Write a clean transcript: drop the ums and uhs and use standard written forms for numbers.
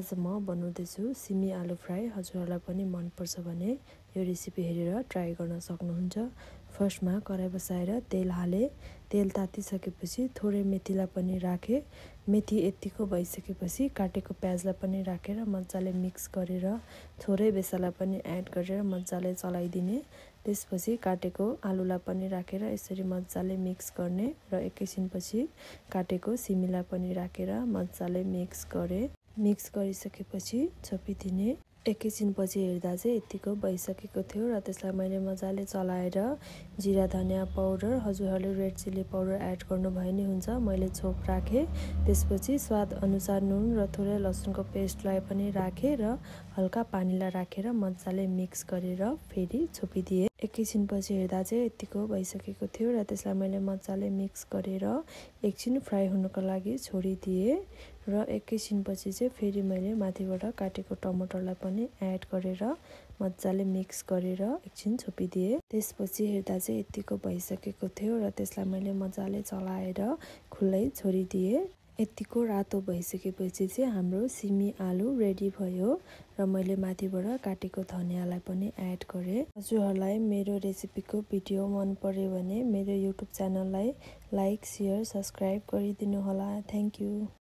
आज म बनाउँदैछु सिमी आलु फ्राई। हजुरहरूलाई पनि मनपर्छ भने यो रेसिपी हेरेर ट्राई गर्न सक्नुहुन्छ। फर्स्टमा कराई बसाएर तेल हाले। तेल तातिसकेपछि थोरै मेथीलाई पनि राखे। मेथी यतिको भइसकेपछि काटेको प्याजलाई पनि राखेर मजाले मिक्स गरेर थोरै बेसारलाई पनि एड गरेर मजाले चलाइदिने। त्यसपछि काटेको आलुलाई पनि राखेर यसरी मजाले मिक्स गर्ने र एकैछिनपछि काटेको सिमीलाई पनि राखेर मजाले मिक्स गरे। मिक्स गरिसकेपछि छोपिदिने। एकैछिनपछि हेर्दा चाहिँ यतिको भइसकेको थियो र त्यसलाई मैले मजाले चलाएर जिरा धनियाँ पाउडर, हजुरहरूले रेड चिल्ली पाउडर एड गर्नुभयो नि हुन्छ। मैले छोप राखेँ। त्यसपछि स्वाद अनुसार नुन र थोरै लसुनको पेस्टलाई पनि राखेँ र हल्का पानीलाई राखेर मजाले मिक्स गरेर फेरि छोपिदिएँ। एकैछिनपछि हेर्दा चाहिँ यतिको भइसकेको थियो र त्यसलाई मैले मजाले मिक्स गरेर एकछिन फ्राई हुनको लागि छोडिदिएँ र एकैछिनपछि चाहिँ फेरि मैले माथिबाट काटेको टमाटरलाई पनि एड गरेर मजाले मिक्स गरेर एकछिन छोपिदिएँ। त्यसपछि हेर्दा चाहिँ यतिको भइसकेको थियो र त्यसलाई मैले मजाले चलाएर खुल्लै छोडिदिएँ। यतिको रातो भइसकेपछि चाहिँ हाम्रो सिमी आलु रेडी भयो र मैले माथिबाट काटेको धनियाँलाई पनि एड गरेँ। हजुरहरूलाई मेरो रेसिपीको भिडियो मन पर्यो भने मेरो युट्युब च्यानललाई लाइक, सेयर, सब्सक्राइब गरिदिनु होला। Thank you.